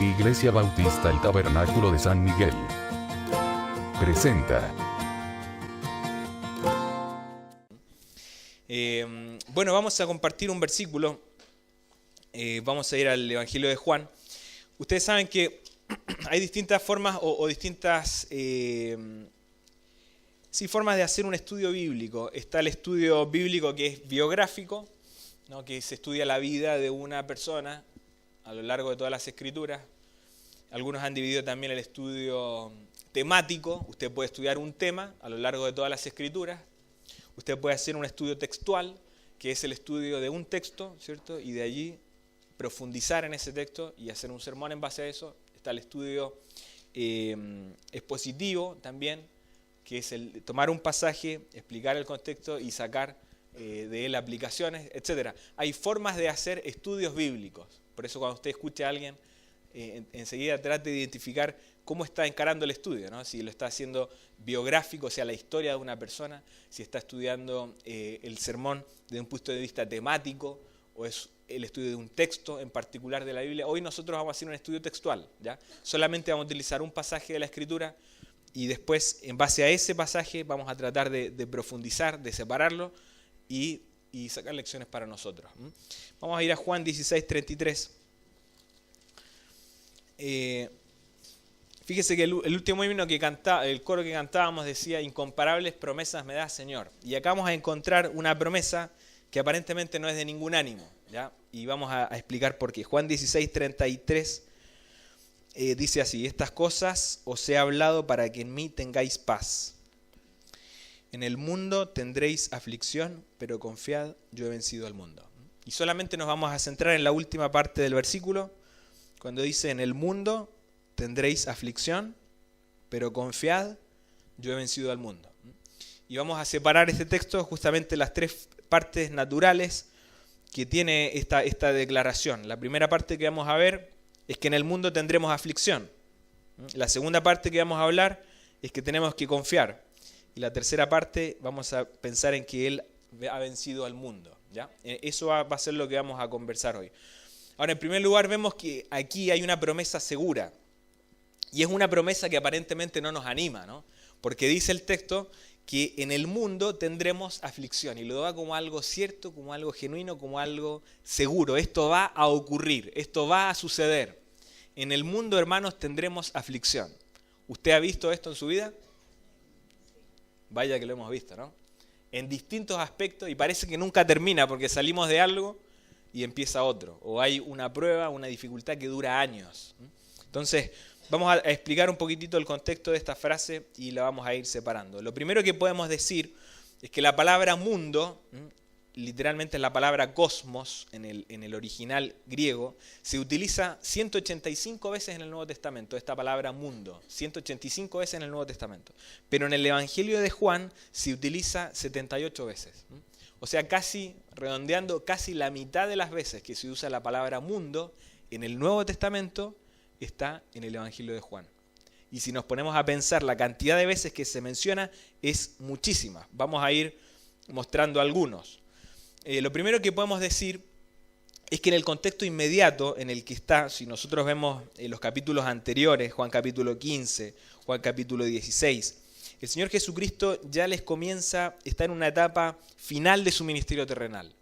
Iglesia Bautista El Tabernáculo de San Miguel presenta. Bueno, vamos a compartir un versículo. Vamos a ir al Evangelio de Juan. Ustedes saben que hay distintas formas o distintas formas de hacer un estudio bíblico. Está el estudio bíblico que es biográfico, ¿no? Que se estudia la vida de una persona a lo largo de todas las escrituras. Algunos han dividido también el estudio temático. Usted puede estudiar un tema a lo largo de todas las escrituras. Usted puede hacer un estudio textual, que es el estudio de un texto, ¿cierto? Y de allí profundizar en ese texto y hacer un sermón en base a eso. Está el estudio expositivo también, que es el tomar un pasaje, explicar el contexto y sacar de él aplicaciones, etc. Hay formas de hacer estudios bíblicos. Por eso cuando usted escuche a alguien, enseguida trate de identificar cómo está encarando el estudio, ¿no? Si lo está haciendo biográfico, o sea, la historia de una persona, si está estudiando el sermón desde un punto de vista temático, o es el estudio de un texto en particular de la Biblia. Hoy nosotros vamos a hacer un estudio textual, ¿ya? Solamente vamos a utilizar un pasaje de la Escritura y después, en base a ese pasaje, vamos a tratar de profundizar, de separarlo y sacar lecciones para nosotros. Vamos a ir a Juan 16:33. Fíjese que el último himno que cantaba, el coro que cantábamos decía: incomparables promesas me das, Señor. Y acá vamos a encontrar una promesa que aparentemente no es de ningún ánimo, ¿ya? Y vamos a explicar por qué. Juan 16:33 dice así: estas cosas os he hablado para que en mí tengáis paz. En el mundo tendréis aflicción, pero confiad, yo he vencido al mundo. Y solamente nos vamos a centrar en la última parte del versículo, cuando dice: en el mundo tendréis aflicción, pero confiad, yo he vencido al mundo. Y vamos a separar este texto justamente las tres partes naturales que tiene esta declaración. La primera parte que vamos a ver es que en el mundo tendremos aflicción. La segunda parte que vamos a hablar es que tenemos que confiar. Y la tercera parte vamos a pensar en que Él ha vencido al mundo, ¿ya? Eso va a ser lo que vamos a conversar hoy. Ahora, en primer lugar, vemos que aquí hay una promesa segura. Y es una promesa que aparentemente no nos anima, ¿no? Porque dice el texto que en el mundo tendremos aflicción. Y lo da como algo cierto, como algo genuino, como algo seguro. Esto va a ocurrir, esto va a suceder. En el mundo, hermanos, tendremos aflicción. ¿Usted ha visto esto en su vida? Vaya que lo hemos visto, ¿no? En distintos aspectos, y parece que nunca termina porque salimos de algo y empieza otro. O hay una prueba, una dificultad que dura años. Entonces, vamos a explicar un poquitito el contexto de esta frase y la vamos a ir separando. Lo primero que podemos decir es que la palabra mundo, literalmente es la palabra cosmos en el original griego, se utiliza 185 veces en el Nuevo Testamento, esta palabra mundo, 185 veces en el Nuevo Testamento. Pero en el Evangelio de Juan se utiliza 78 veces. O sea, casi, redondeando, casi la mitad de las veces que se usa la palabra mundo en el Nuevo Testamento está en el Evangelio de Juan. Y si nos ponemos a pensar, la cantidad de veces que se menciona es muchísima. Vamos a ir mostrando algunos. Lo primero que podemos decir es que en el contexto inmediato en el que está, si nosotros vemos los capítulos anteriores, Juan capítulo 15, Juan capítulo 16, el Señor Jesucristo ya está en una etapa final de su ministerio terrenal.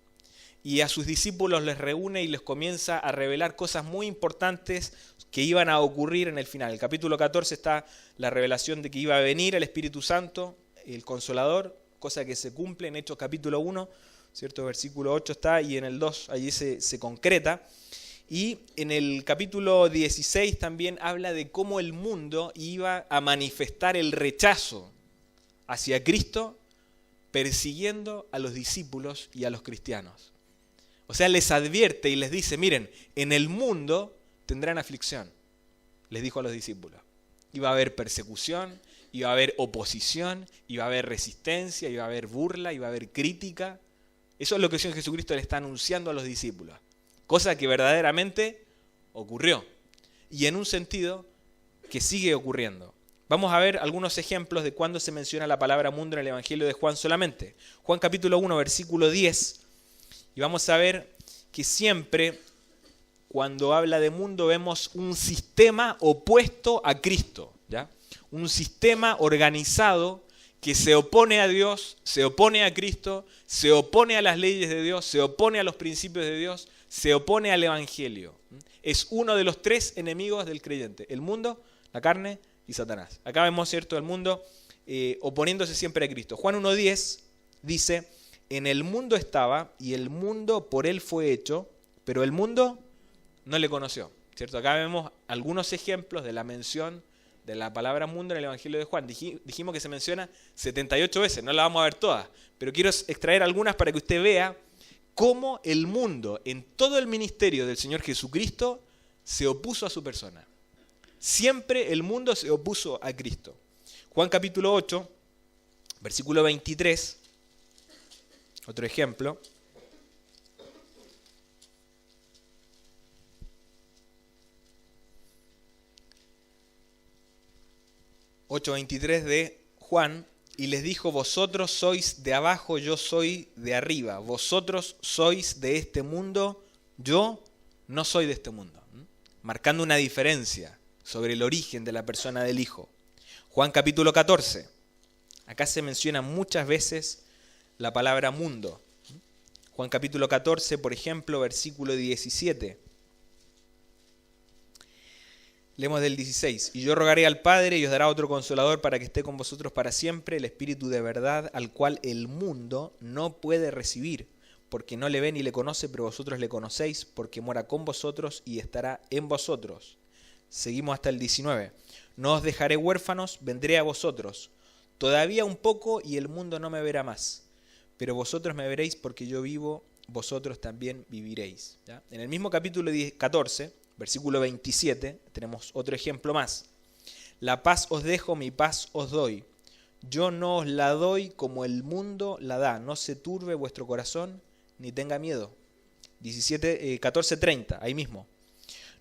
Y a sus discípulos les reúne y les comienza a revelar cosas muy importantes que iban a ocurrir en el final. En el capítulo 14 está la revelación de que iba a venir el Espíritu Santo, el Consolador, cosa que se cumple en Hechos capítulo 1, ¿cierto? Versículo 8 está, y en el 2 allí se concreta. Y en el capítulo 16 también habla de cómo el mundo iba a manifestar el rechazo hacia Cristo, persiguiendo a los discípulos y a los cristianos. O sea, les advierte y les dice: miren, en el mundo tendrán aflicción, les dijo a los discípulos. Iba a haber persecución, iba a haber oposición, iba a haber resistencia, iba a haber burla, iba a haber crítica. Eso es lo que el Señor Jesucristo le está anunciando a los discípulos. Cosa que verdaderamente ocurrió. Y en un sentido que sigue ocurriendo. Vamos a ver algunos ejemplos de cuando se menciona la palabra mundo en el Evangelio de Juan solamente. Juan capítulo 1, versículo 10. Y vamos a ver que siempre cuando habla de mundo vemos un sistema opuesto a Cristo, ¿ya? Un sistema organizado que se opone a Dios, se opone a Cristo, se opone a las leyes de Dios, se opone a los principios de Dios, se opone al Evangelio. Es uno de los tres enemigos del creyente: el mundo, la carne y Satanás. Acá vemos, ¿cierto?, el mundo oponiéndose siempre a Cristo. Juan 1:10 dice: en el mundo estaba y el mundo por él fue hecho, pero el mundo no le conoció, ¿cierto? Acá vemos algunos ejemplos de la mención de la palabra mundo en el Evangelio de Juan. Dijimos que se menciona 78 veces, no la vamos a ver todas, pero quiero extraer algunas para que usted vea cómo el mundo, en todo el ministerio del Señor Jesucristo, se opuso a su persona. Siempre el mundo se opuso a Cristo. Juan capítulo 8, versículo 23, otro ejemplo. 8:23 de Juan: y les dijo: vosotros sois de abajo, yo soy de arriba. Vosotros sois de este mundo, yo no soy de este mundo. Marcando una diferencia sobre el origen de la persona del Hijo. Juan capítulo 14. Acá se menciona muchas veces la palabra mundo. Juan capítulo 14, por ejemplo, versículo 17. Leemos del 16. Y yo rogaré al Padre y os dará otro consolador para que esté con vosotros para siempre, el Espíritu de verdad, al cual el mundo no puede recibir, porque no le ve ni le conoce, pero vosotros le conocéis, porque mora con vosotros y estará en vosotros. Seguimos hasta el 19. No os dejaré huérfanos, vendré a vosotros. Todavía un poco y el mundo no me verá más, pero vosotros me veréis porque yo vivo, vosotros también viviréis. ¿Ya? En el mismo capítulo 14, versículo 27, tenemos otro ejemplo más. La paz os dejo, mi paz os doy. Yo no os la doy como el mundo la da. No se turbe vuestro corazón, ni tenga miedo. 14:30, ahí mismo.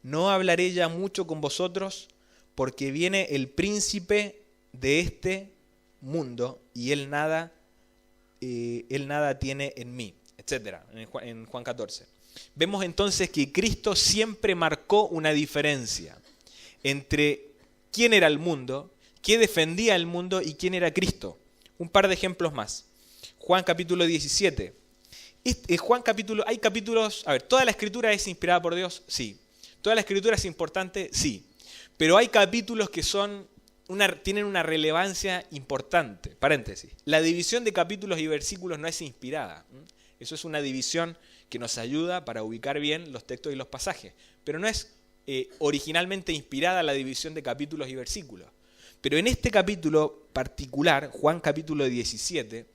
No hablaré ya mucho con vosotros, porque viene el príncipe de este mundo, y él nada tiene en mí, etc. En Juan 14. Vemos entonces que Cristo siempre marcó una diferencia entre quién era el mundo, qué defendía el mundo y quién era Cristo. Un par de ejemplos más. Juan capítulo 17. Hay capítulos, ¿toda la escritura es inspirada por Dios? Sí. ¿Toda la escritura es importante? Sí. Pero hay capítulos que tienen una relevancia importante. Paréntesis. La división de capítulos y versículos no es inspirada. Eso es una división que nos ayuda para ubicar bien los textos y los pasajes. Pero no es originalmente inspirada la división de capítulos y versículos. Pero en este capítulo particular, Juan capítulo 17,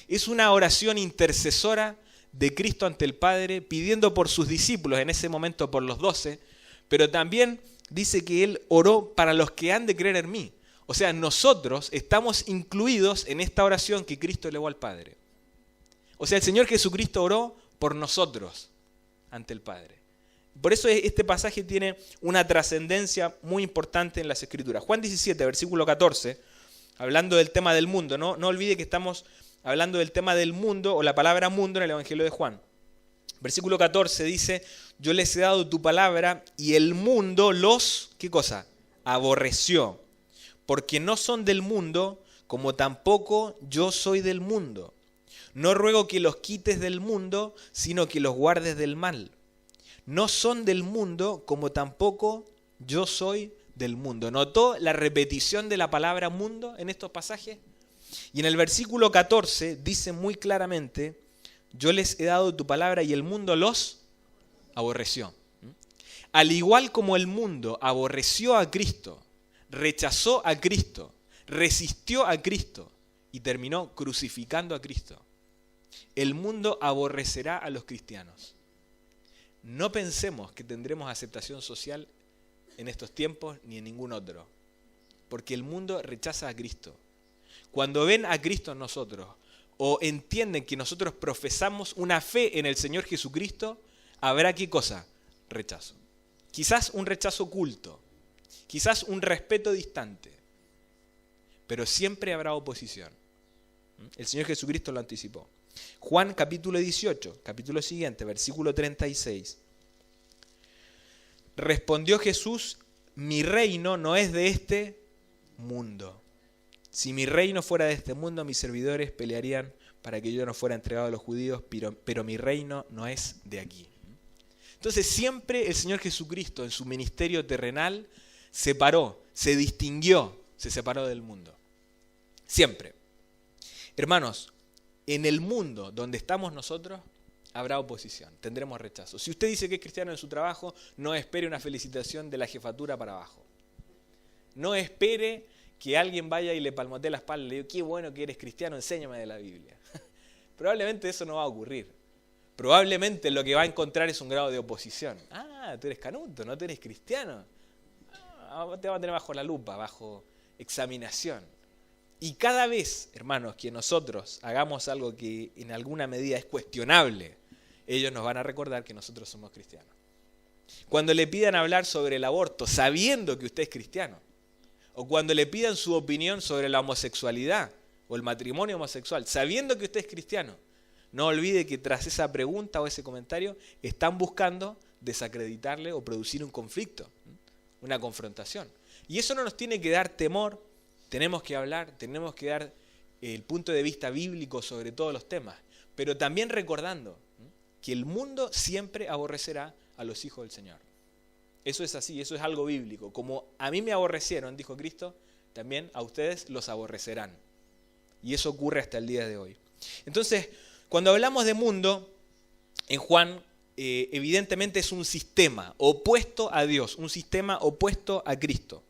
es una oración intercesora de Cristo ante el Padre, pidiendo por sus discípulos, en ese momento por los 12, pero también dice que Él oró para los que han de creer en mí. O sea, nosotros estamos incluidos en esta oración que Cristo elevó al Padre. O sea, el Señor Jesucristo oró por nosotros ante el Padre. Por eso este pasaje tiene una trascendencia muy importante en las Escrituras. Juan 17, versículo 14, hablando del tema del mundo. No olvide que estamos hablando del tema del mundo o la palabra mundo en el Evangelio de Juan. Versículo 14 dice: yo les he dado tu palabra y el mundo los, ¿qué cosa? Aborreció. Porque no son del mundo, como tampoco yo soy del mundo. No ruego que los quites del mundo, sino que los guardes del mal. No son del mundo, como tampoco yo soy del mundo. ¿Notó la repetición de la palabra mundo en estos pasajes? Y en el versículo 14 dice muy claramente: yo les he dado tu palabra y el mundo los aborreció. Al igual como el mundo aborreció a Cristo, rechazó a Cristo, resistió a Cristo y terminó crucificando a Cristo, el mundo aborrecerá a los cristianos. No pensemos que tendremos aceptación social en estos tiempos ni en ningún otro, porque el mundo rechaza a Cristo. Cuando ven a Cristo en nosotros o entienden que nosotros profesamos una fe en el Señor Jesucristo, habrá ¿qué cosa? Rechazo. Quizás un rechazo oculto, quizás un respeto distante, pero siempre habrá oposición. El Señor Jesucristo lo anticipó. Juan capítulo 18, capítulo siguiente, versículo 36. Respondió Jesús: mi reino no es de este mundo. Si mi reino fuera de este mundo, mis servidores pelearían para que yo no fuera entregado a los judíos, pero mi reino no es de aquí. Entonces siempre el Señor Jesucristo en su ministerio terrenal se distinguió, se separó del mundo. Siempre. Hermanos, en el mundo donde estamos nosotros habrá oposición, tendremos rechazo. Si usted dice que es cristiano en su trabajo, no espere una felicitación de la jefatura para abajo. No espere que alguien vaya y le palmotee la espalda y le diga: qué bueno que eres cristiano, enséñame de la Biblia. Probablemente eso no va a ocurrir. Probablemente lo que va a encontrar es un grado de oposición. Ah, tú eres canuto, no, tú eres cristiano. Te va a tener bajo la lupa, bajo examinación. Y cada vez, hermanos, que nosotros hagamos algo que en alguna medida es cuestionable, ellos nos van a recordar que nosotros somos cristianos. Cuando le pidan hablar sobre el aborto, sabiendo que usted es cristiano, o cuando le pidan su opinión sobre la homosexualidad o el matrimonio homosexual, sabiendo que usted es cristiano, no olvide que tras esa pregunta o ese comentario están buscando desacreditarle o producir un conflicto, una confrontación. Y eso no nos tiene que dar temor, tenemos que hablar, tenemos que dar el punto de vista bíblico sobre todos los temas, pero también recordando que el mundo siempre aborrecerá a los hijos del Señor. Eso es así, eso es algo bíblico. Como a mí me aborrecieron, dijo Cristo, también a ustedes los aborrecerán. Y eso ocurre hasta el día de hoy. Entonces, cuando hablamos de mundo, en Juan, evidentemente es un sistema opuesto a Dios, un sistema opuesto a Cristo.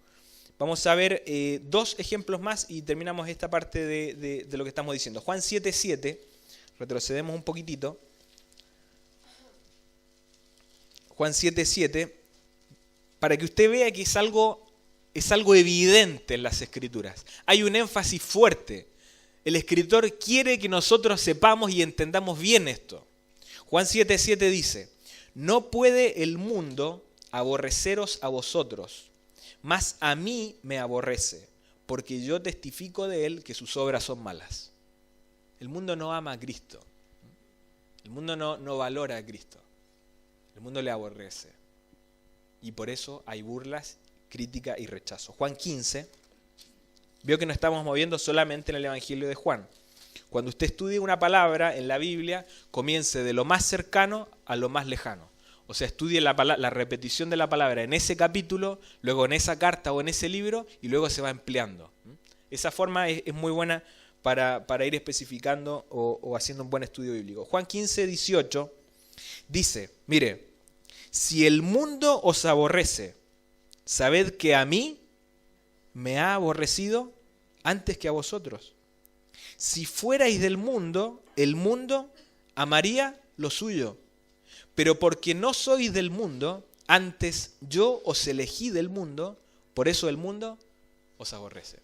Vamos a ver dos ejemplos más y terminamos esta parte de lo que estamos diciendo. Juan 7:7, retrocedemos un poquitito. Juan 7:7, para que usted vea que es algo evidente en las Escrituras. Hay un énfasis fuerte. El escritor quiere que nosotros sepamos y entendamos bien esto. Juan 7:7 dice: no puede el mundo aborreceros a vosotros, mas a mí me aborrece, porque yo testifico de él que sus obras son malas. El mundo no ama a Cristo. El mundo no valora a Cristo. El mundo le aborrece. Y por eso hay burlas, crítica y rechazo. Juan 15, veo que nos estamos moviendo solamente en el Evangelio de Juan. Cuando usted estudie una palabra en la Biblia, comience de lo más cercano a lo más lejano. O sea, estudie la repetición de la palabra en ese capítulo, luego en esa carta o en ese libro, y luego se va empleando. Esa forma es muy buena para ir especificando o haciendo un buen estudio bíblico. Juan 15:18 dice: mire, si el mundo os aborrece, sabed que a mí me ha aborrecido antes que a vosotros. Si fuerais del mundo, el mundo amaría lo suyo. Pero porque no sois del mundo, antes yo os elegí del mundo, por eso el mundo os aborrece.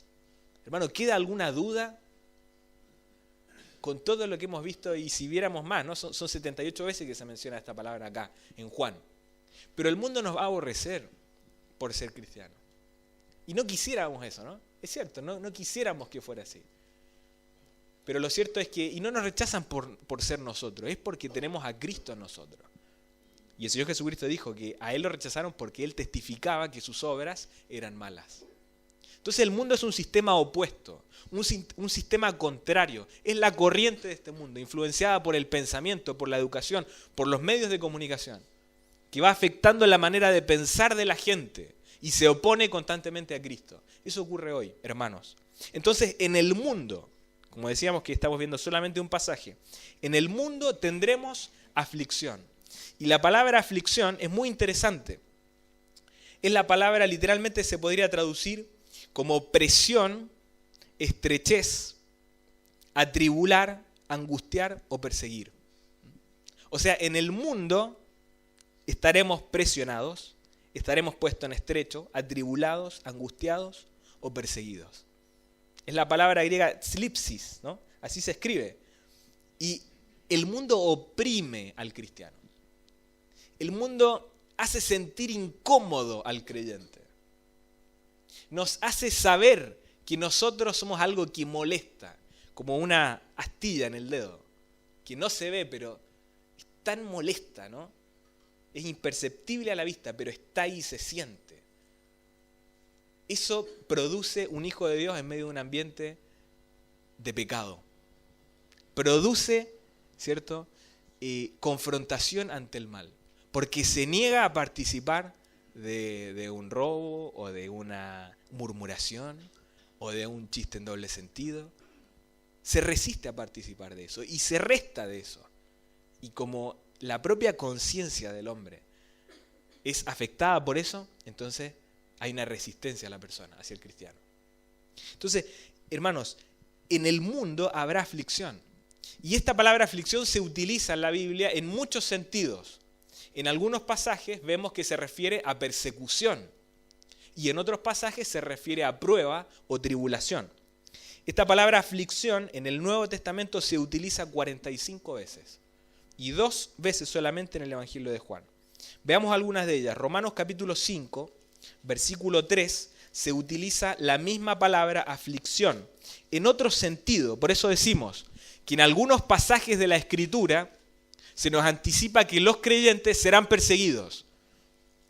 Hermano, ¿queda alguna duda con todo lo que hemos visto? Y si viéramos más, ¿no? Son 78 veces que se menciona esta palabra acá, en Juan. Pero el mundo nos va a aborrecer por ser cristianos. Y no quisiéramos eso, ¿no? Es cierto, no quisiéramos que fuera así. Pero lo cierto es que, y no nos rechazan por ser nosotros, es porque tenemos a Cristo en nosotros. Y el Señor Jesucristo dijo que a Él lo rechazaron porque Él testificaba que sus obras eran malas. Entonces el mundo es un sistema opuesto, un sistema contrario. Es la corriente de este mundo, influenciada por el pensamiento, por la educación, por los medios de comunicación, que va afectando la manera de pensar de la gente y se opone constantemente a Cristo. Eso ocurre hoy, hermanos. Entonces, en el mundo, como decíamos que estamos viendo solamente un pasaje, en el mundo tendremos aflicción. Y la palabra aflicción es muy interesante. Es la palabra, literalmente se podría traducir como presión, estrechez, atribular, angustiar o perseguir. O sea, en el mundo estaremos presionados, estaremos puestos en estrecho, atribulados, angustiados o perseguidos. Es la palabra griega tslipsis, ¿no? Así se escribe. Y el mundo oprime al cristiano. El mundo hace sentir incómodo al creyente. Nos hace saber que nosotros somos algo que molesta, como una astilla en el dedo, que no se ve, pero es tan molesta, ¿no? es imperceptible a la vista, pero está ahí y se siente. Eso produce un hijo de Dios en medio de un ambiente de pecado. Produce, ¿cierto?, confrontación ante el mal, porque se niega a participar de un robo o de una murmuración o de un chiste en doble sentido. Se resiste a participar de eso y se resta de eso. Y como la propia conciencia del hombre es afectada por eso, entonces hay una resistencia a la persona, hacia el cristiano. Entonces, hermanos, en el mundo habrá aflicción. Y esta palabra aflicción se utiliza en la Biblia en muchos sentidos. En algunos pasajes vemos que se refiere a persecución y en otros pasajes se refiere a prueba o tribulación. Esta palabra aflicción en el Nuevo Testamento se utiliza 45 veces y 2 veces solamente en el Evangelio de Juan. Veamos algunas de ellas. Romanos capítulo 5, versículo 3, se utiliza la misma palabra aflicción en otro sentido. Por eso decimos que en algunos pasajes de la Escritura se nos anticipa que los creyentes serán perseguidos,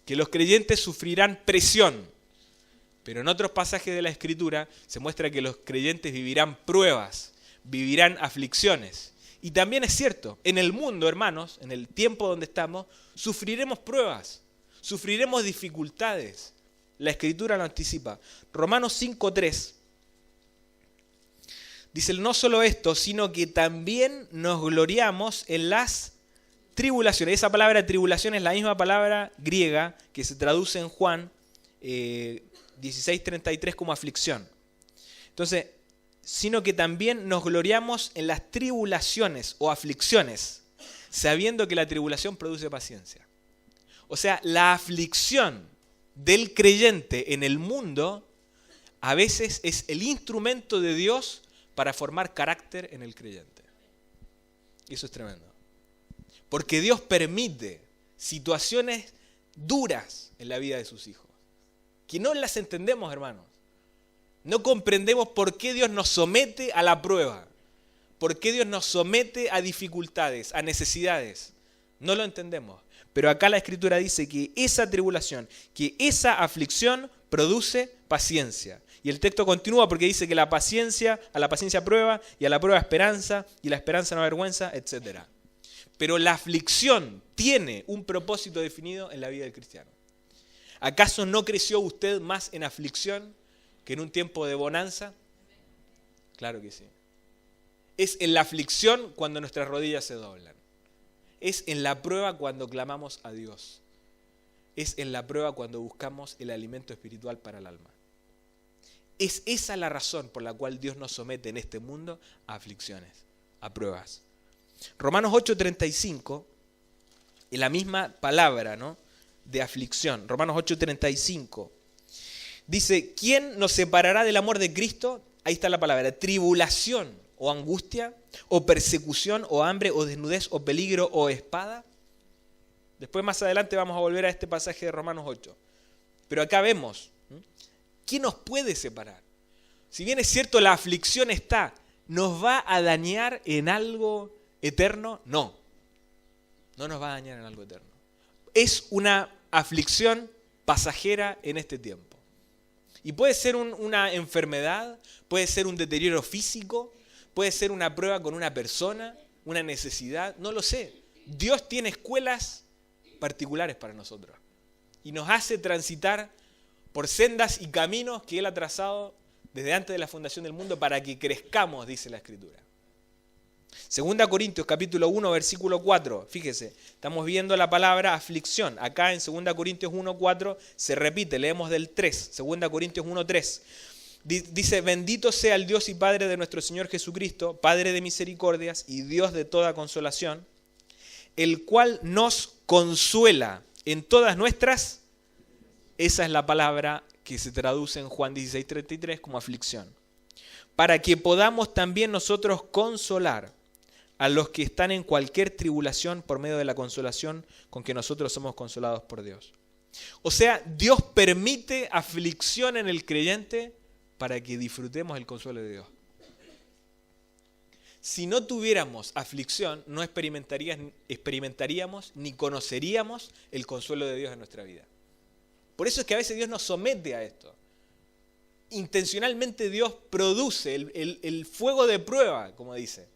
que los creyentes sufrirán presión. Pero en otros pasajes de la Escritura se muestra que los creyentes vivirán pruebas, vivirán aflicciones. Y también es cierto, en el mundo, hermanos, en el tiempo donde estamos, sufriremos pruebas, sufriremos dificultades. La Escritura lo anticipa. Romanos 5:3 dice, no solo esto, sino que también nos gloriamos en las tribulaciones. Esa palabra tribulación es la misma palabra griega que se traduce en Juan 16:33 como aflicción. Entonces, sino que también nos gloriamos en las tribulaciones o aflicciones, sabiendo que la tribulación produce paciencia. O sea, la aflicción del creyente en el mundo a veces es el instrumento de Dios para formar carácter en el creyente. Y eso es tremendo. Porque Dios permite situaciones duras en la vida de sus hijos, que no las entendemos, hermanos. No comprendemos por qué Dios nos somete a la prueba, por qué Dios nos somete a dificultades, a necesidades. No lo entendemos. Pero acá la Escritura dice que esa tribulación, que esa aflicción produce paciencia. Y el texto continúa porque dice que a la paciencia prueba, y a la prueba esperanza, y la esperanza no avergüenza, etc. Pero la aflicción tiene un propósito definido en la vida del cristiano. ¿Acaso no creció usted más en aflicción que en un tiempo de bonanza? Claro que sí. Es en la aflicción cuando nuestras rodillas se doblan. Es en la prueba cuando clamamos a Dios. Es en la prueba cuando buscamos el alimento espiritual para el alma. Es esa la razón por la cual Dios nos somete en este mundo a aflicciones, a pruebas. Romanos 8:35, en la misma palabra, ¿no?, de aflicción. Romanos 8:35 dice, ¿quién nos separará del amor de Cristo? Ahí está la palabra, tribulación o angustia, o persecución, o hambre, o desnudez, o peligro, o espada. Después más adelante vamos a volver a este pasaje de Romanos 8. Pero acá vemos, ¿quién nos puede separar? Si bien es cierto la aflicción está, ¿nos va a dañar en algo eterno? No, no nos va a dañar en algo eterno. Es una aflicción pasajera en este tiempo. Y puede ser una enfermedad, puede ser un deterioro físico, puede ser una prueba con una persona, una necesidad, no lo sé. Dios tiene escuelas particulares para nosotros y nos hace transitar por sendas y caminos que Él ha trazado desde antes de la fundación del mundo para que crezcamos, dice la Escritura. 2 Corintios capítulo 1, versículo 4, fíjese, estamos viendo la palabra aflicción. Acá en 2 Corintios 1, 4 se repite, leemos del 3, 2 Corintios 1, 3. Dice, bendito sea el Dios y Padre de nuestro Señor Jesucristo, Padre de misericordias y Dios de toda consolación, el cual nos consuela en todas nuestras, esa es la palabra que se traduce en Juan 16:33 como aflicción, para que podamos también nosotros consolar a los que están en cualquier tribulación por medio de la consolación con que nosotros somos consolados por Dios. O sea, Dios permite aflicción en el creyente para que disfrutemos el consuelo de Dios. si no tuviéramos aflicción, no experimentaríamos ni conoceríamos el consuelo de Dios en nuestra vida. Por eso es que a veces Dios nos somete a esto. Intencionalmente Dios produce el fuego de prueba, como dice,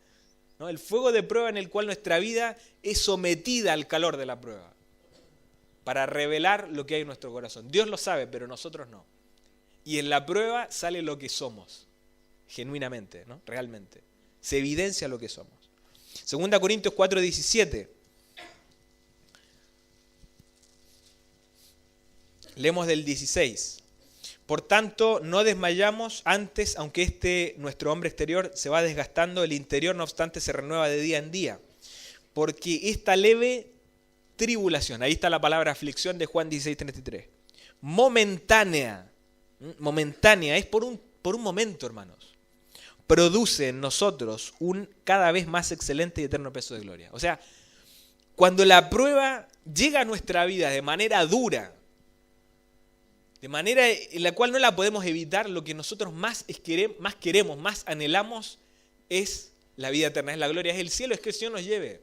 ¿no? El fuego de prueba en el cual nuestra vida es sometida al calor de la prueba, para revelar lo que hay en nuestro corazón. Dios lo sabe, pero nosotros no. Y en la prueba sale lo que somos, genuinamente, ¿no? Realmente. Se evidencia lo que somos. 2 Corintios 4:17. Leemos del 16. Por tanto, no desmayamos antes, aunque nuestro hombre exterior se va desgastando, el interior no obstante se renueva de día en día. Porque esta leve tribulación, ahí está la palabra aflicción de Juan 16:33, momentánea, es por un momento, hermanos, produce en nosotros un cada vez más excelente y eterno peso de gloria. O sea, cuando la prueba llega a nuestra vida de manera dura, de manera en la cual no la podemos evitar, lo que nosotros más queremos, más anhelamos, es la vida eterna, es la gloria, es el cielo, es que el Señor nos lleve.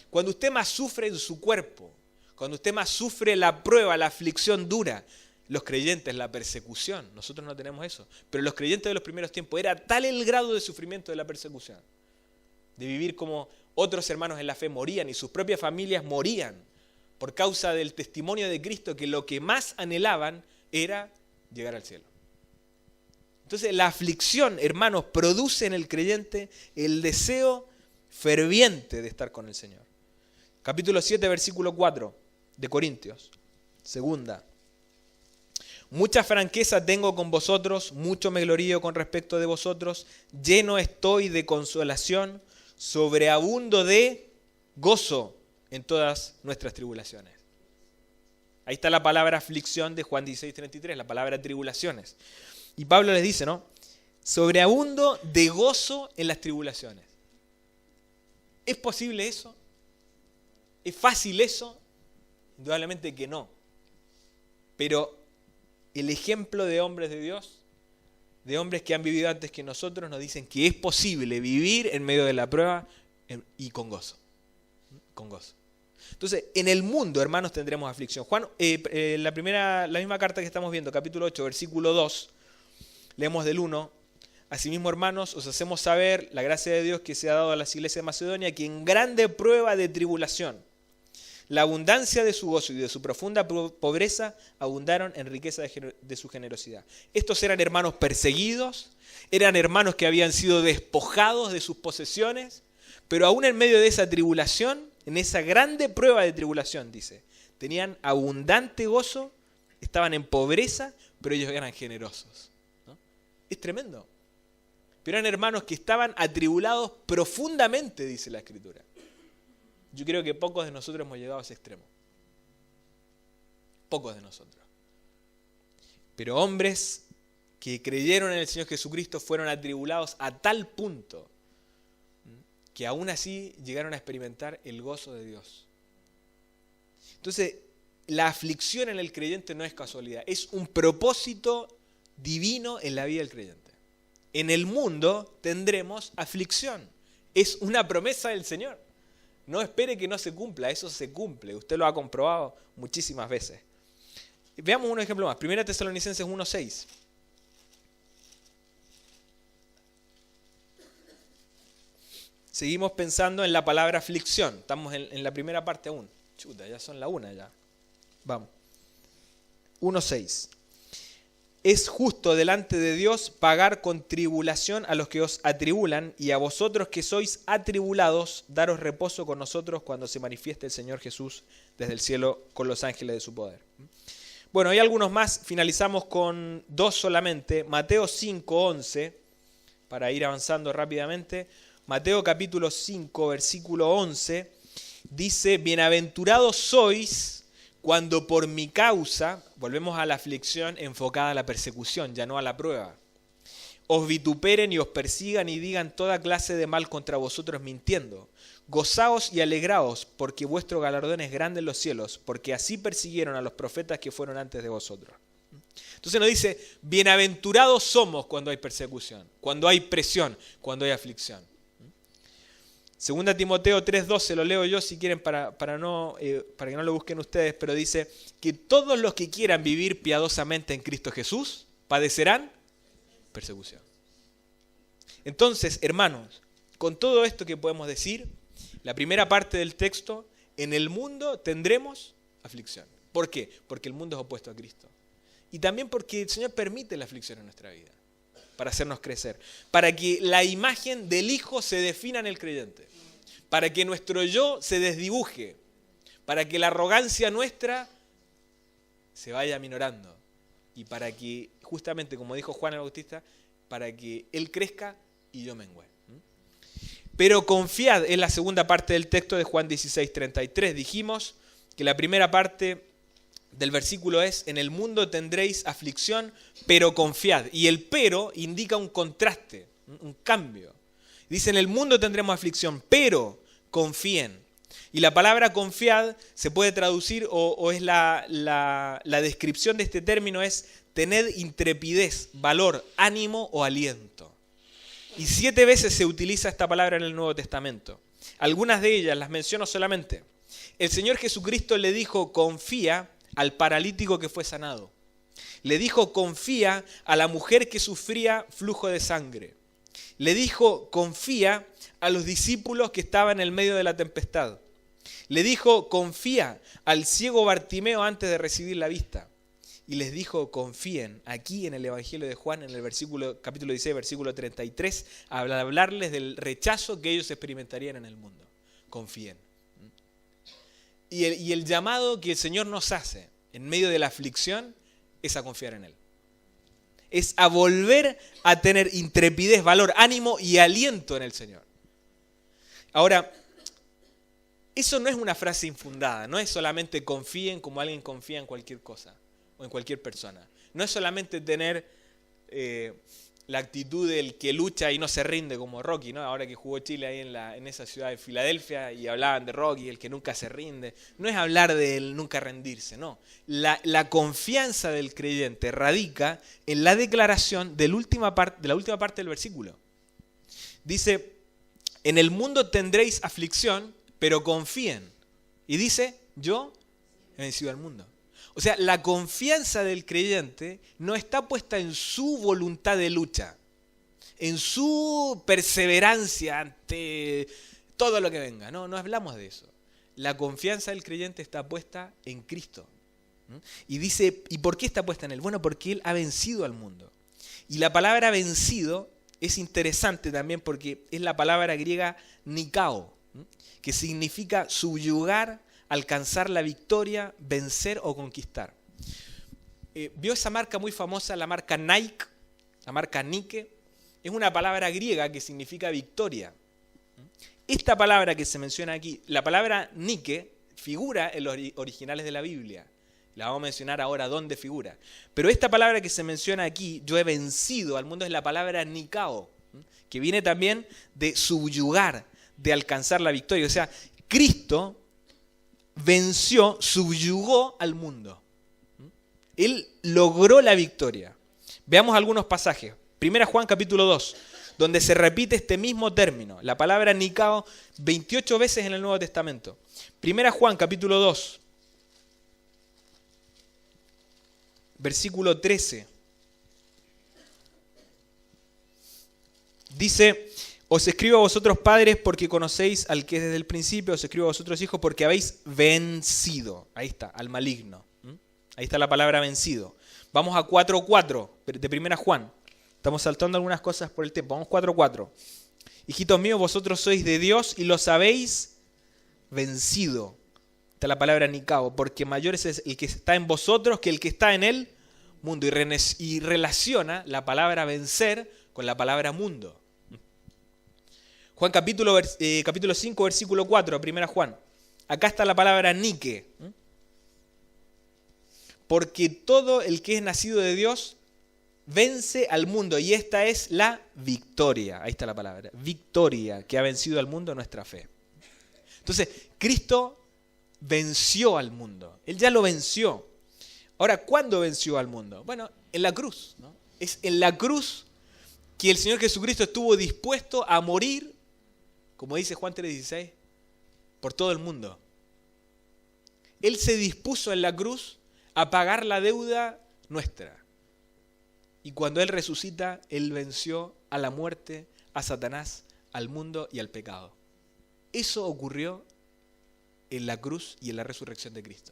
Cuando usted más sufre en su cuerpo, cuando usted más sufre la prueba, la aflicción dura, los creyentes, la persecución, nosotros no tenemos eso, pero los creyentes de los primeros tiempos, era tal el grado de sufrimiento de la persecución, de vivir como otros hermanos en la fe morían y sus propias familias morían por causa del testimonio de Cristo, que lo que más anhelaban era llegar al cielo. Entonces la aflicción, hermanos, produce en el creyente el deseo ferviente de estar con el Señor. Capítulo 7, versículo 4 de Corintios, segunda. Mucha franqueza tengo con vosotros, mucho me glorío con respecto de vosotros, lleno estoy de consolación, sobreabundo de gozo en todas nuestras tribulaciones. Ahí está la palabra aflicción de Juan 16:33, la palabra tribulaciones. Y Pablo les dice, ¿no? Sobreabundo de gozo en las tribulaciones. ¿Es posible eso? ¿Es fácil eso? Indudablemente que no. Pero el ejemplo de hombres de Dios, de hombres que han vivido antes que nosotros, nos dicen que es posible vivir en medio de la prueba y con gozo. Con gozo. Entonces, en el mundo, hermanos, tendremos aflicción. Juan, la misma carta que estamos viendo, capítulo 8, versículo 2, leemos del 1. Asimismo, hermanos, os hacemos saber la gracia de Dios que se ha dado a las iglesias de Macedonia, que en grande prueba de tribulación, la abundancia de su gozo y de su profunda pobreza abundaron en riqueza de su generosidad. Estos eran hermanos perseguidos, eran hermanos que habían sido despojados de sus posesiones, pero aún en medio de esa tribulación, en esa grande prueba de tribulación, dice, tenían abundante gozo, estaban en pobreza, pero ellos eran generosos, ¿no? Es tremendo. Pero eran hermanos que estaban atribulados profundamente, dice la Escritura. Yo creo que pocos de nosotros hemos llegado a ese extremo. Pocos de nosotros. Pero hombres que creyeron en el Señor Jesucristo fueron atribulados a tal punto que aún así llegaron a experimentar el gozo de Dios. Entonces, la aflicción en el creyente no es casualidad, es un propósito divino en la vida del creyente. En el mundo tendremos aflicción, es una promesa del Señor. No espere que no se cumpla, eso se cumple, usted lo ha comprobado muchísimas veces. Veamos un ejemplo más, 1 Tesalonicenses 1:6. Seguimos pensando en la palabra aflicción. Estamos en la primera parte aún. Chuta, ya son la 1 ya. Vamos. 1:6. Es justo delante de Dios pagar con tribulación a los que os atribulan, y a vosotros que sois atribulados, daros reposo con nosotros cuando se manifieste el Señor Jesús desde el cielo con los ángeles de su poder. Bueno, hay algunos más. Finalizamos con 2 solamente. Mateo 5:11, para ir avanzando rápidamente. Mateo capítulo 5, versículo 11, dice, bienaventurados sois cuando por mi causa, volvemos a la aflicción enfocada a la persecución, ya no a la prueba, os vituperen y os persigan y digan toda clase de mal contra vosotros mintiendo. Gozaos y alegraos, porque vuestro galardón es grande en los cielos, porque así persiguieron a los profetas que fueron antes de vosotros. Entonces nos dice, bienaventurados somos cuando hay persecución, cuando hay presión, cuando hay aflicción. 2 Timoteo 3:12, lo leo yo si quieren para que no lo busquen ustedes, pero dice que todos los que quieran vivir piadosamente en Cristo Jesús padecerán persecución. Entonces, hermanos, con todo esto que podemos decir, la primera parte del texto, en el mundo tendremos aflicción. ¿Por qué? Porque el mundo es opuesto a Cristo. Y también porque el Señor permite la aflicción en nuestra vida, para hacernos crecer, para que la imagen del Hijo se defina en el creyente, para que nuestro yo se desdibuje, para que la arrogancia nuestra se vaya aminorando y para que, justamente como dijo Juan el Bautista, para que Él crezca y yo mengüe. Pero confiad, es la segunda parte del texto de Juan 16:33. Dijimos que la primera parte del versículo es: en el mundo tendréis aflicción, pero confiad. Y el pero indica un contraste, un cambio. Dice: en el mundo tendremos aflicción, pero confíen. Y la palabra confiad se puede traducir, o es la descripción de este término es: tened intrepidez, valor, ánimo o aliento. Y 7 veces se utiliza esta palabra en el Nuevo Testamento. Algunas de ellas las menciono solamente. El Señor Jesucristo le dijo: confía al paralítico que fue sanado. Le dijo: confía a la mujer que sufría flujo de sangre. Le dijo: confía a los discípulos que estaban en el medio de la tempestad. Le dijo: confía al ciego Bartimeo antes de recibir la vista. Y les dijo: confíen, aquí en el Evangelio de Juan, en el capítulo 16, versículo 33, a hablarles del rechazo que ellos experimentarían en el mundo. Confíen. Y el llamado que el Señor nos hace en medio de la aflicción es a confiar en Él. Es a volver a tener intrepidez, valor, ánimo y aliento en el Señor. Ahora, eso no es una frase infundada, no es solamente confíen como alguien confía en cualquier cosa o en cualquier persona. No es solamente tener la actitud del que lucha y no se rinde como Rocky, ¿no? Ahora que jugó Chile ahí en esa ciudad de Filadelfia y hablaban de Rocky, el que nunca se rinde. No es hablar del nunca rendirse, no. La confianza del creyente radica en la declaración de la última parte del versículo. Dice: en el mundo tendréis aflicción, pero confíen. Y dice: yo he vencido al mundo. O sea, la confianza del creyente no está puesta en su voluntad de lucha, en su perseverancia ante todo lo que venga. No hablamos de eso. La confianza del creyente está puesta en Cristo. Y dice: ¿y por qué está puesta en Él? Bueno, porque Él ha vencido al mundo. Y la palabra vencido es interesante también porque es la palabra griega nikao, que significa subyugar, alcanzar la victoria, vencer o conquistar. ¿Vio esa marca muy famosa, la marca Nike? La marca Nike. Es una palabra griega que significa victoria. Esta palabra que se menciona aquí, la palabra Nike, figura en los originales de la Biblia. La vamos a mencionar ahora dónde figura. Pero esta palabra que se menciona aquí, yo he vencido al mundo, es la palabra nikao, que viene también de subyugar, de alcanzar la victoria. O sea, Cristo venció, subyugó al mundo. Él logró la victoria. Veamos algunos pasajes. 1 Juan capítulo 2, donde se repite este mismo término, la palabra nikao, 28 veces en el Nuevo Testamento. 1 Juan capítulo 2, versículo 13. Dice: os escribo a vosotros padres porque conocéis al que es desde el principio, os escribo a vosotros hijos porque habéis vencido. Ahí está, al maligno. Ahí está la palabra vencido. Vamos a 4:4 de 1 Juan. Estamos saltando algunas cosas por el tiempo. Vamos 4:4. Hijitos míos, vosotros sois de Dios y los habéis vencido. Está la palabra nikao, porque mayor es el que está en vosotros que el que está en el mundo. Y relaciona la palabra vencer con la palabra mundo. Juan capítulo 5, versículo 4, 1 Juan. Acá está la palabra Nike. Porque todo el que es nacido de Dios vence al mundo. Y esta es la victoria. Ahí está la palabra. Victoria que ha vencido al mundo, nuestra fe. Entonces, Cristo venció al mundo. Él ya lo venció. Ahora, ¿cuándo venció al mundo? Bueno, en la cruz, ¿no? Es en la cruz que el Señor Jesucristo estuvo dispuesto a morir como dice Juan 3:16, por todo el mundo. Él se dispuso en la cruz a pagar la deuda nuestra. Y cuando Él resucita, Él venció a la muerte, a Satanás, al mundo y al pecado. Eso ocurrió en la cruz y en la resurrección de Cristo.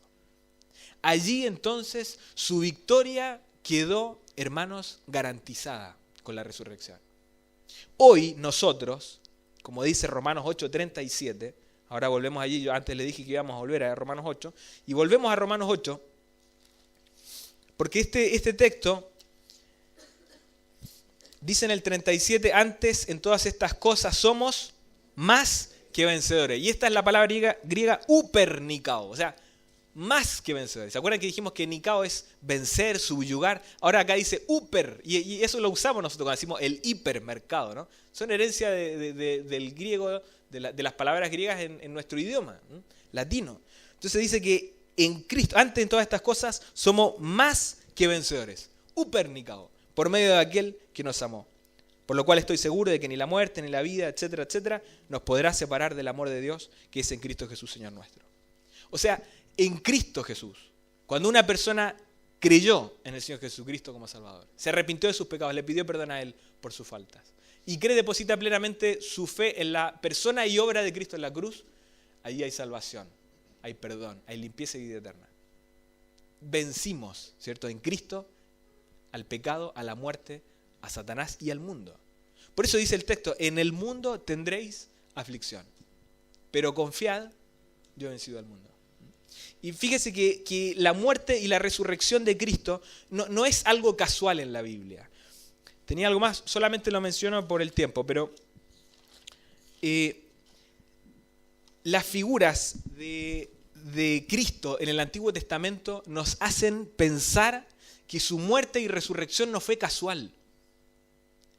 Allí entonces su victoria quedó, hermanos, garantizada con la resurrección. Hoy nosotros, como dice Romanos 8:37, ahora volvemos allí, yo antes le dije que íbamos a volver a Romanos 8, y volvemos a Romanos 8, porque este texto dice en el 37, antes en todas estas cosas somos más que vencedores. Y esta es la palabra griega upernikao, o sea, más que vencedores. ¿Se acuerdan que dijimos que nikao es vencer, subyugar? Ahora acá dice uper, y eso lo usamos nosotros cuando decimos el hipermercado, ¿no? Son herencia del griego, de las palabras griegas en nuestro idioma, ¿no? Latino. Entonces dice que en Cristo, antes en todas estas cosas, somos más que vencedores. Upernikao, por medio de aquel que nos amó. Por lo cual estoy seguro de que ni la muerte, ni la vida, etcétera, etcétera, nos podrá separar del amor de Dios que es en Cristo Jesús, Señor nuestro. O sea, en Cristo Jesús, cuando una persona creyó en el Señor Jesucristo como Salvador, se arrepintió de sus pecados, le pidió perdón a Él por sus faltas, y cree, deposita plenamente su fe en la persona y obra de Cristo en la cruz, allí hay salvación, hay perdón, hay limpieza y vida eterna. Vencimos, ¿cierto?, en Cristo al pecado, a la muerte, a Satanás y al mundo. Por eso dice el texto, en el mundo tendréis aflicción, pero confiad, yo he vencido al mundo. Y fíjese que la muerte y la resurrección de Cristo no es algo casual en la Biblia. Tenía algo más, solamente lo menciono por el tiempo, pero las figuras de Cristo en el Antiguo Testamento nos hacen pensar que su muerte y resurrección no fue casual.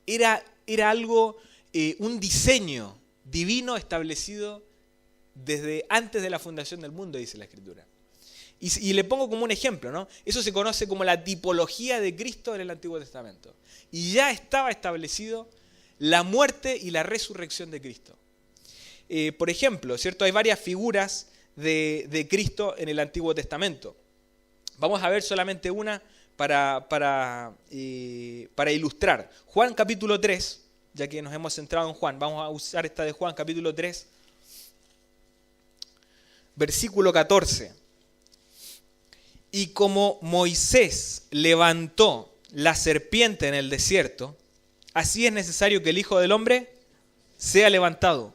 Era algo, un diseño divino establecido desde antes de la fundación del mundo, dice la Escritura. Y le pongo como un ejemplo, ¿no? Eso se conoce como la tipología de Cristo en el Antiguo Testamento. Y ya estaba establecido la muerte y la resurrección de Cristo. Por ejemplo, ¿cierto? Hay varias figuras de Cristo en el Antiguo Testamento. Vamos a ver solamente una para ilustrar. Juan capítulo 3, ya que nos hemos centrado en Juan, vamos a usar esta de Juan capítulo 3, versículo 14. Y como Moisés levantó la serpiente en el desierto, así es necesario que el Hijo del Hombre sea levantado,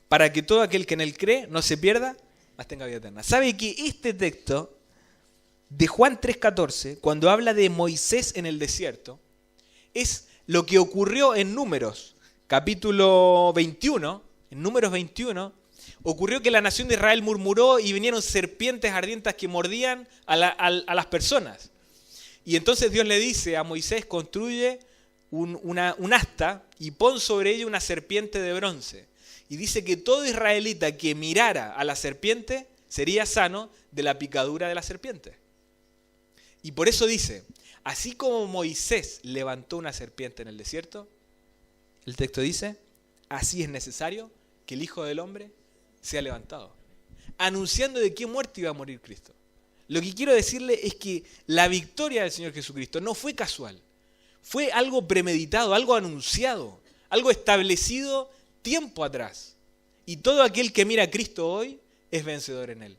para que todo aquel que en él cree no se pierda, mas tenga vida eterna. ¿Sabe que este texto de Juan 3:14, cuando habla de Moisés en el desierto, es lo que ocurrió en Números, capítulo 21, en Números 21, ocurrió que la nación de Israel murmuró y vinieron serpientes ardientes que mordían a las personas. Y entonces Dios le dice a Moisés, construye un asta y pon sobre ella una serpiente de bronce. Y dice que todo israelita que mirara a la serpiente sería sano de la picadura de la serpiente. Y por eso dice, así como Moisés levantó una serpiente en el desierto, el texto dice, así es necesario que el Hijo del Hombre sea levantado, anunciando de qué muerte iba a morir Cristo. Lo que quiero decirle es que la victoria del Señor Jesucristo no fue casual, fue algo premeditado, algo anunciado, algo establecido tiempo atrás. Y todo aquel que mira a Cristo hoy es vencedor en Él.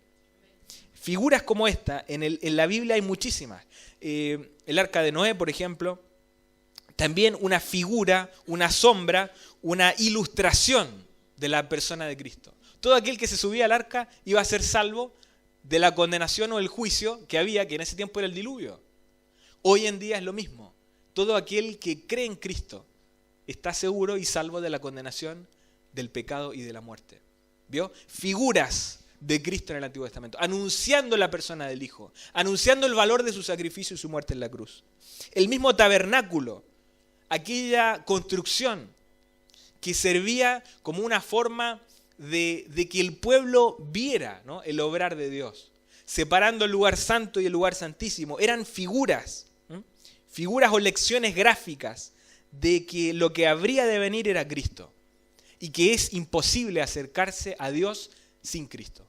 Figuras como esta, en la Biblia hay muchísimas. El arca de Noé, por ejemplo, también una figura, una sombra, una ilustración de la persona de Cristo. Todo aquel que se subía al arca iba a ser salvo de la condenación o el juicio que había, que en ese tiempo era el diluvio. Hoy en día es lo mismo. Todo aquel que cree en Cristo está seguro y salvo de la condenación, del pecado y de la muerte. ¿Vio? Figuras de Cristo en el Antiguo Testamento, anunciando la persona del Hijo, anunciando el valor de su sacrificio y su muerte en la cruz. El mismo tabernáculo, aquella construcción que servía como una forma de que el pueblo viera, ¿no?, el obrar de Dios, separando el lugar santo y el lugar santísimo. Eran figuras o lecciones gráficas de que lo que habría de venir era Cristo. y que es imposible acercarse a Dios sin Cristo.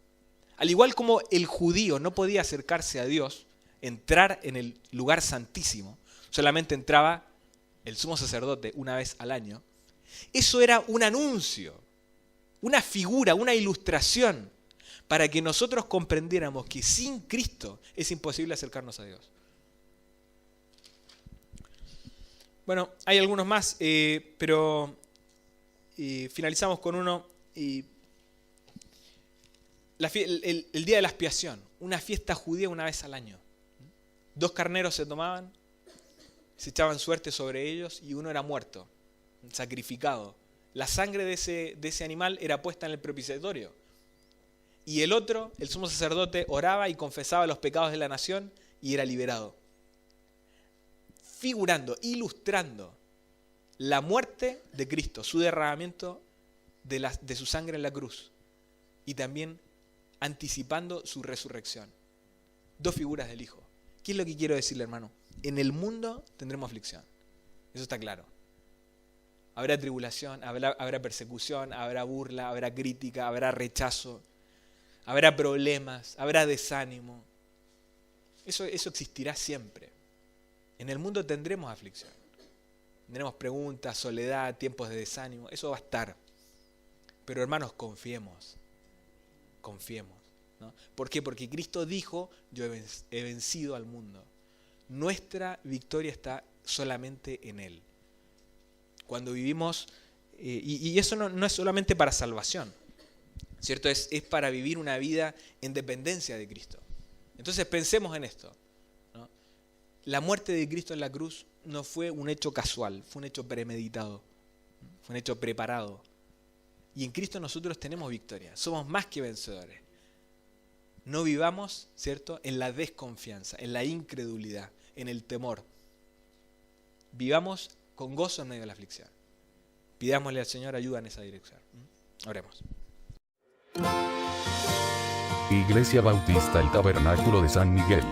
Al igual como el judío no podía acercarse a Dios, entrar en el lugar santísimo, solamente entraba el sumo sacerdote una vez al año, eso era un anuncio, una figura, una ilustración para que nosotros comprendiéramos que sin Cristo es imposible acercarnos a Dios. Bueno, hay algunos más, pero finalizamos con uno. El día de la expiación, una fiesta judía una vez al año. 2 carneros se tomaban, se echaban suerte sobre ellos y uno era muerto, sacrificado. La sangre de ese animal era puesta en el propiciatorio. Y el otro, el sumo sacerdote, oraba y confesaba los pecados de la nación y era liberado. Figurando, ilustrando la muerte de Cristo, su derramamiento de su sangre en la cruz y también anticipando su resurrección. 2 figuras del Hijo. ¿Qué es lo que quiero decirle, hermano? En el mundo tendremos aflicción, eso está claro. Habrá tribulación, habrá persecución, habrá burla, habrá crítica, habrá rechazo, habrá problemas, habrá desánimo. Eso existirá siempre. En el mundo tendremos aflicción. Tendremos preguntas, soledad, tiempos de desánimo. Eso va a estar. Pero hermanos, confiemos. Confiemos, ¿no? ¿Por qué? Porque Cristo dijo, yo he vencido al mundo. Nuestra victoria está solamente en Él. Cuando vivimos, y eso no es solamente para salvación, ¿cierto? Es para vivir una vida en dependencia de Cristo. Entonces pensemos en esto, ¿no? La muerte de Cristo en la cruz no fue un hecho casual, fue un hecho premeditado, fue un hecho preparado. Y en Cristo nosotros tenemos victoria, somos más que vencedores. No vivamos, ¿cierto?, en la desconfianza, en la incredulidad, en el temor. Vivamos con gozo en medio de la aflicción. Pidámosle al Señor ayuda en esa dirección. Oremos. Iglesia Bautista El Tabernáculo de San Miguel.